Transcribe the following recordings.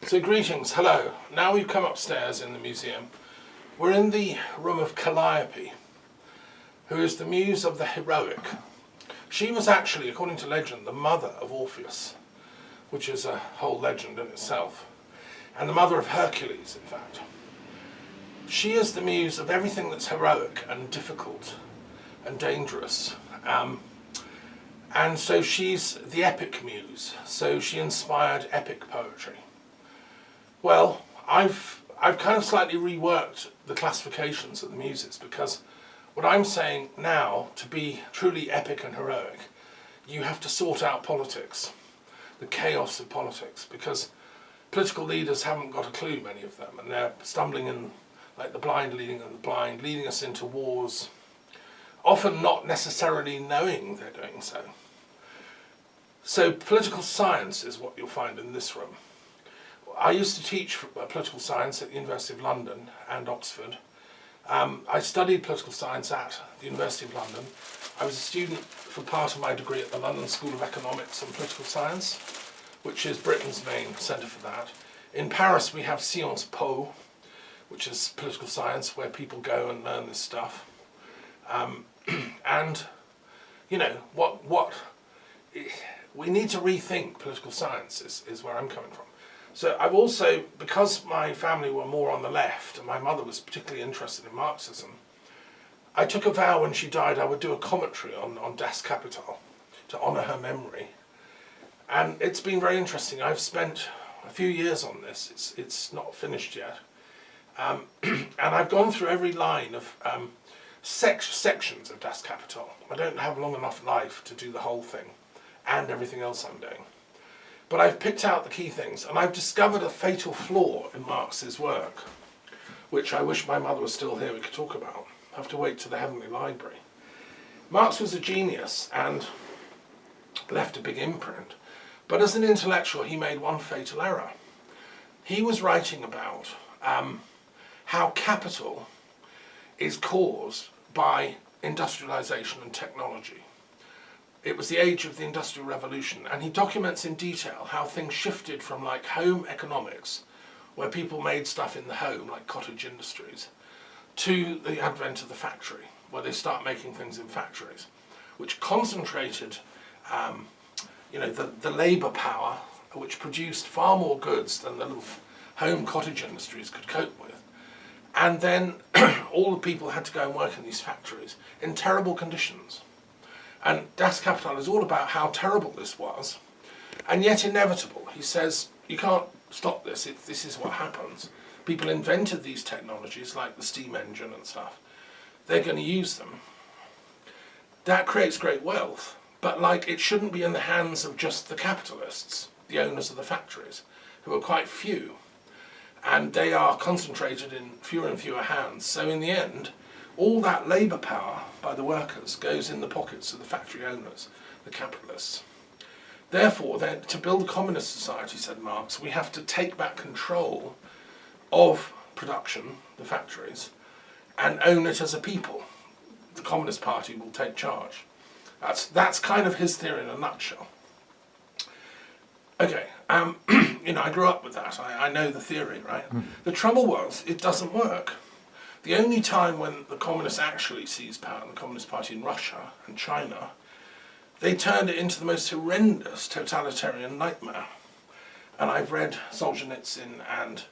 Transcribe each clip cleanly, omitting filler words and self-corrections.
So greetings, hello. Now we've come upstairs in the museum. We're in the room of Calliope, who is the muse of the heroic. She was actually, according to legend, the mother of Orpheus, which is a whole legend in itself, and the mother of Hercules, in fact. She is the muse of everything that's heroic and difficult and dangerous. And so she's the epic muse, so she inspired epic poetry. Well, I've kind of slightly reworked the classifications of the muses, because what I'm saying now, to be truly epic and heroic, you have to sort out politics, the chaos of politics, because political leaders haven't got a clue, many of them, and they're stumbling in like the blind leading the blind, leading us into wars, often not necessarily knowing they're doing so. So political science is what you'll find in this room. I used to teach political science at the University of London and Oxford. I studied political science at the University of London. I was a student for part of my degree at the London School of Economics and Political Science, which is Britain's main centre for that. In Paris we have Sciences Po, which is political science, where people go and learn this stuff. And, you know, we need to rethink political science is where I'm coming from. So I've also, because my family were more on the left, and my mother was particularly interested in Marxism, I took a vow when she died I would do a commentary on Das Kapital to honour her memory. And it's been very interesting. I've spent a few years on this. It's not finished yet. And I've gone through every line of sections of Das Kapital. I don't have long enough life to do the whole thing and everything else I'm doing. But I've picked out the key things, and I've discovered a fatal flaw in Marx's work, which I wish my mother was still here we could talk about. I have to wait to the Heavenly Library. Marx was a genius and left a big imprint, but as an intellectual he made one fatal error. He was writing about how capital is caused by industrialization and technology. It was the age of the Industrial Revolution, and he documents in detail how things shifted from like home economics, where people made stuff in the home, like cottage industries, to the advent of the factory, where they start making things in factories, which concentrated the labour power, which produced far more goods than the little home cottage industries could cope with. And then all the people had to go and work in these factories in terrible conditions. And Das Kapital is all about how terrible this was, and yet inevitable. He says, you can't stop this, this is what happens. People invented these technologies, like the steam engine and stuff. They're going to use them. That creates great wealth, but like it shouldn't be in the hands of just the capitalists, the owners of the factories, who are quite few. And they are concentrated in fewer and fewer hands. So in the end, all that labour power by the workers goes in the pockets of the factory owners, the capitalists. Therefore, then, to build a communist society, said Marx, we have to take back control of production, the factories, and own it as a people. The Communist Party will take charge. That's kind of his theory in a nutshell. Okay, I grew up with that. I know the theory, right? The trouble was, it doesn't work. The only time when the communists actually seized power, the Communist Party in Russia and China, they turned it into the most horrendous totalitarian nightmare. And I've read Solzhenitsyn and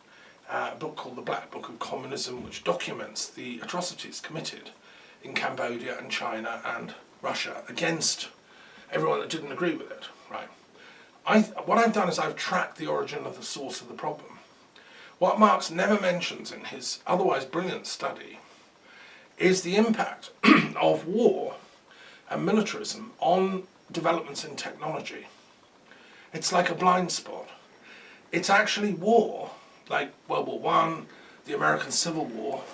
a book called The Black Book of Communism, which documents the atrocities committed in Cambodia and China and Russia against everyone that didn't agree with it, right? What I've done is I've tracked the origin of the source of the problem. What Marx never mentions in his otherwise brilliant study is the impact of war and militarism on developments in technology. It's like a blind spot. It's actually war, like World War I, the American Civil War,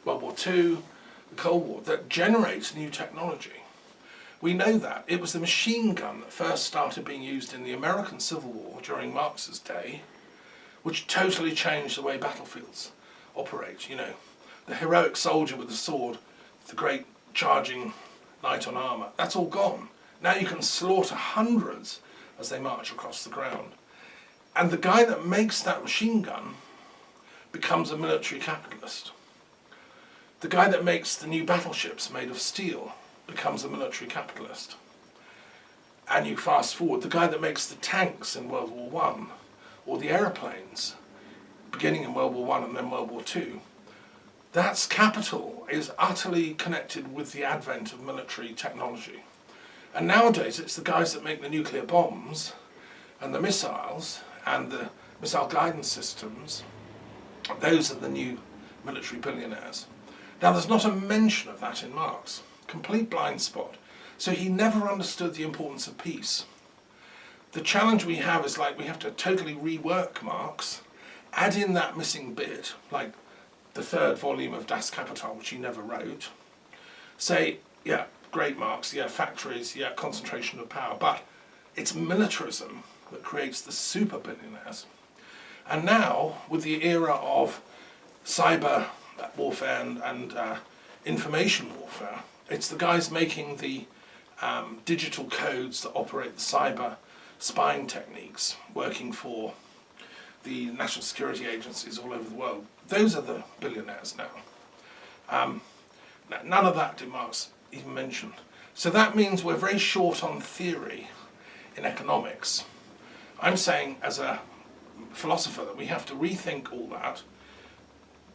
World War II, the Cold War, that generates new technology. We know that. It was the machine gun that first started being used in the American Civil War during Marx's day, which totally changed the way battlefields operate. You know, the heroic soldier with the sword, the great charging knight on armour, that's all gone. Now you can slaughter hundreds as they march across the ground. And the guy that makes that machine gun becomes a military capitalist. The guy that makes the new battleships made of steel becomes a military capitalist. And you fast forward, the guy that makes the tanks in World War One, or the aeroplanes, beginning in World War One and then World War Two, that's capital is utterly connected with the advent of military technology. And nowadays it's the guys that make the nuclear bombs and the missiles and the missile guidance systems. Those are the new military billionaires. Now there's not a mention of that in Marx. Complete blind spot. So he never understood the importance of peace. The challenge we have is like we have to totally rework Marx, add in that missing bit, like the third volume of Das Kapital, which he never wrote, say, yeah, great Marx, yeah, factories, yeah, concentration of power, but it's militarism that creates the super billionaires. And now, with the era of cyber warfare and information warfare, it's the guys making the digital codes that operate the cyber spying techniques, working for the national security agencies all over the world. Those are the billionaires now. None of that did Marx even mention. So that means we're very short on theory in economics. I'm saying as a philosopher that we have to rethink all that,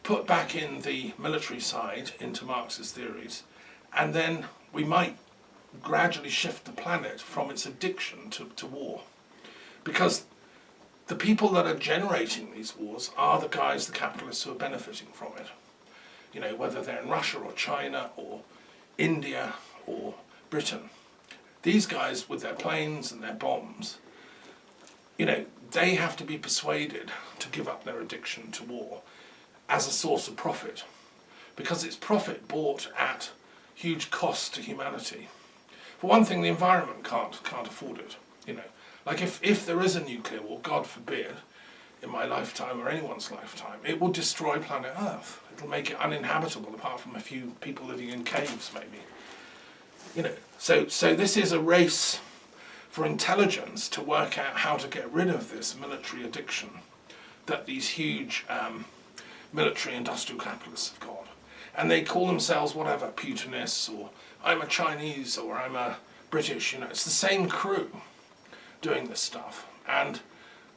put back in the military side into Marx's theories, and then we might gradually shift the planet from its addiction to war. Because the people that are generating these wars are the guys, the capitalists, who are benefiting from it. You know, whether they're in Russia or China or India or Britain. These guys with their planes and their bombs, you know, they have to be persuaded to give up their addiction to war as a source of profit. Because it's profit bought at huge cost to humanity. For one thing, the environment can't afford it, you know. Like if there is a nuclear war, God forbid, in my lifetime or anyone's lifetime, it will destroy planet Earth. It'll make it uninhabitable apart from a few people living in caves, maybe. You know, so this is a race for intelligence to work out how to get rid of this military addiction that these huge military industrial capitalists have got. And they call themselves whatever, Putinists, or I'm a Chinese, or I'm a British, you know. It's the same crew doing this stuff. And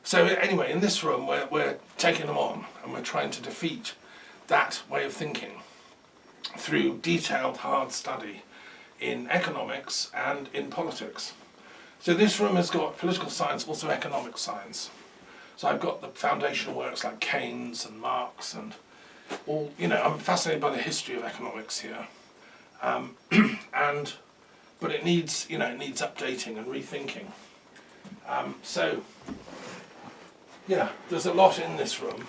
so anyway, in this room, we're taking them on, and we're trying to defeat that way of thinking through detailed, hard study in economics and in politics. So this room has got political science, also economic science. So I've got the foundational works like Keynes and Marx and all, you know, I'm fascinated by the history of economics here. But it needs, you know, it needs updating and rethinking. So, yeah, there's a lot in this room.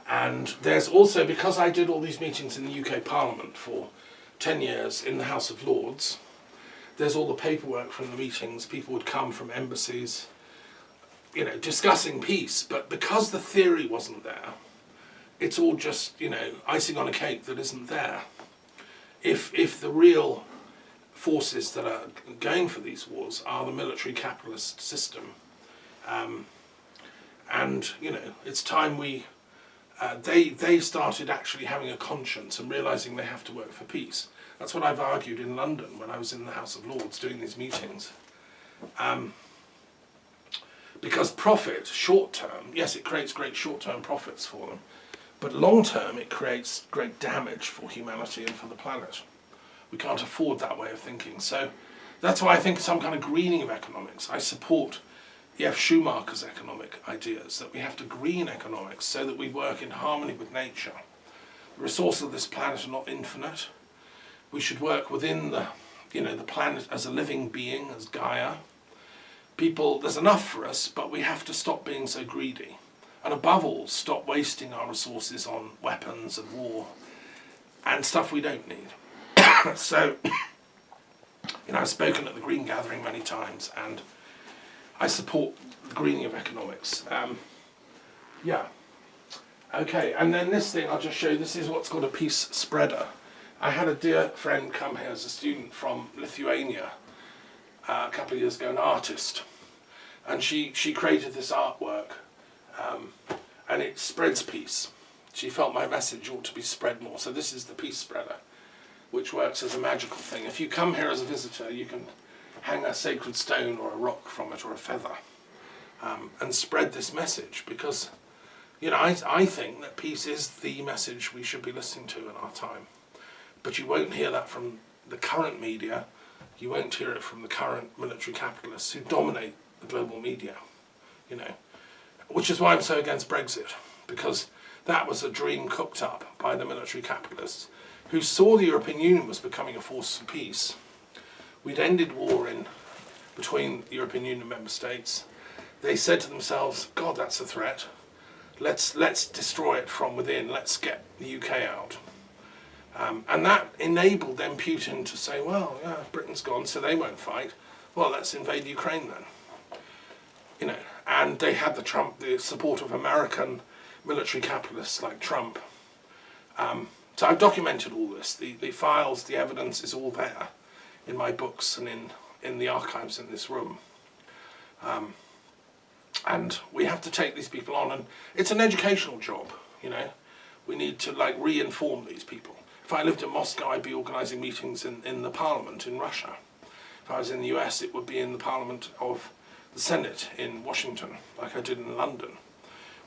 And there's also, because I did all these meetings in the UK Parliament for 10 years in the House of Lords, there's all the paperwork from the meetings. People would come from embassies, you know, discussing peace. But because the theory wasn't there, it's all just, you know, icing on a cake that isn't there. If the real forces that are going for these wars are the military capitalist system, and, you know, it's time we... They started actually having a conscience and realising they have to work for peace. That's what I've argued in London when I was in the House of Lords doing these meetings. Because profit, short term, yes, it creates great short-term profits for them, but long term it creates great damage for humanity and for the planet. We can't afford that way of thinking. So that's why I think some kind of greening of economics. I support E.F. Schumacher's economic ideas, that we have to green economics so that we work in harmony with nature. The resources of this planet are not infinite. We should work within the, you know, the planet as a living being, as Gaia. People, there's enough for us, but we have to stop being so greedy. And above all, stop wasting our resources on weapons and war and stuff we don't need. So, you know, I've spoken at the Green Gathering many times, and I support the greening of economics. Yeah. Okay, and then this thing I'll just show you, this is what's called a peace spreader. I had a dear friend come here as a student from Lithuania a couple of years ago, an artist. And she created this artwork, and it spreads peace. She felt my message ought to be spread more. So this is the peace spreader, which works as a magical thing. If you come here as a visitor, you can hang a sacred stone or a rock from it or a feather, and spread this message, because I think that peace is the message we should be listening to in our time. But you won't hear that from the current media. You won't hear it from the current military capitalists who dominate the global media, which is why I'm so against Brexit, because that was a dream cooked up by the military capitalists who saw the European Union was becoming a force for peace. We'd ended war between the European Union member states. They said to themselves, God, that's a threat. Let's destroy it from within. Let's get the UK out. And that enabled then Putin to say, well, yeah, Britain's gone, so they won't fight. Well, let's invade Ukraine then. And they had the support of American military capitalists like Trump. So I've documented all this. The files, the evidence is all there in my books and in the archives in this room. And we have to take these people on, and it's an educational job, We need to re-inform these people. If I lived in Moscow, I'd be organising meetings in the parliament in Russia. If I was in the US, it would be in the parliament of the Senate in Washington, like I did in London.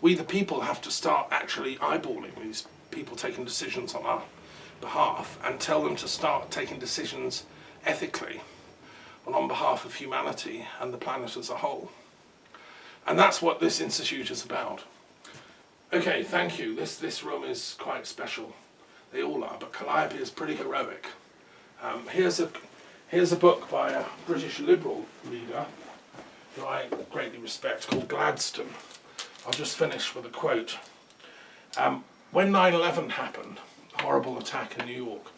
We, the people, have to start actually eyeballing these people taking decisions on our behalf and tell them to start taking decisions ethically and on behalf of humanity and the planet as a whole. And that's what this institute is about. Okay, thank you. This room is quite special. They all are, but Calliope is pretty heroic. Here's a book by a British Liberal leader who I greatly respect, called Gladstone. I'll just finish with a quote. When 9/11 happened, a horrible attack in New York,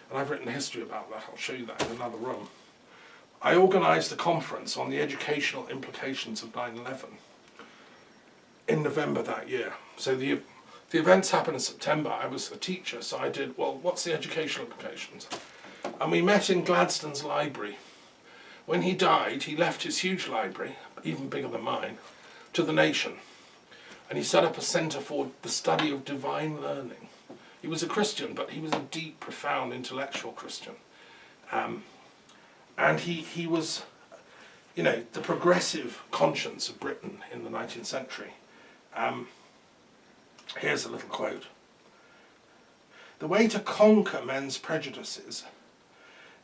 and I've written a history about that, I'll show you that in another room, I organised a conference on the educational implications of 9/11 in November that year. So the events happened in September. I was a teacher, so I did, well, what's the educational implications? And we met in Gladstone's library. When he died, he left his huge library, even bigger than mine, to the nation. And he set up a centre for the study of divine learning. He was a Christian, but he was a deep, profound intellectual Christian. And he was, the progressive conscience of Britain in the 19th century. Here's a little quote. The way to conquer men's prejudices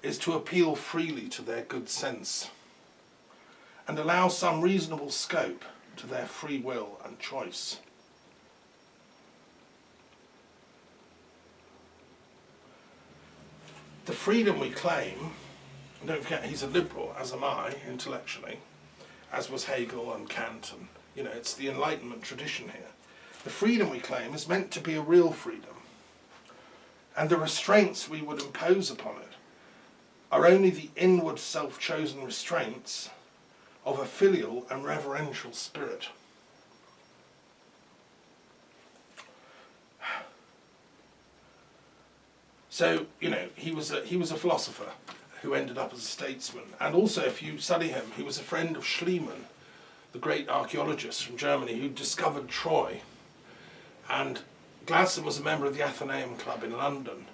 is to appeal freely to their good sense and allow some reasonable scope to their free will and choice. The freedom we claim, and don't forget he's a liberal, as am I, intellectually, as was Hegel and Kant, and it's the Enlightenment tradition here. The freedom we claim is meant to be a real freedom, and the restraints we would impose upon it are only the inward self-chosen restraints of a filial and reverential spirit. So, he was a philosopher who ended up as a statesman. And also, if you study him, he was a friend of Schliemann, the great archaeologist from Germany who discovered Troy. And Gladstone was a member of the Athenaeum Club in London.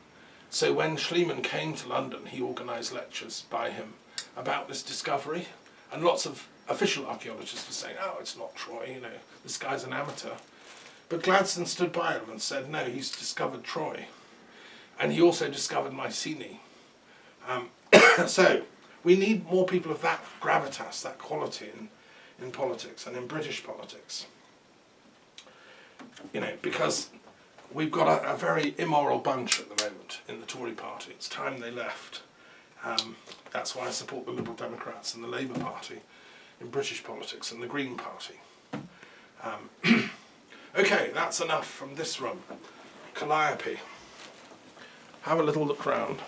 So when Schliemann came to London, he organised lectures by him about this discovery. And lots of official archaeologists were saying, oh, it's not Troy, this guy's an amateur. But Gladstone stood by him and said, no, he's discovered Troy. And he also discovered Mycenae. So we need more people of that gravitas, that quality in politics and in British politics. Because we've got a very immoral bunch at the moment in the Tory party. It's time they left. That's why I support the Liberal Democrats and the Labour Party in British politics and the Green Party. Okay, that's enough from this room. Calliope. Have a little look round.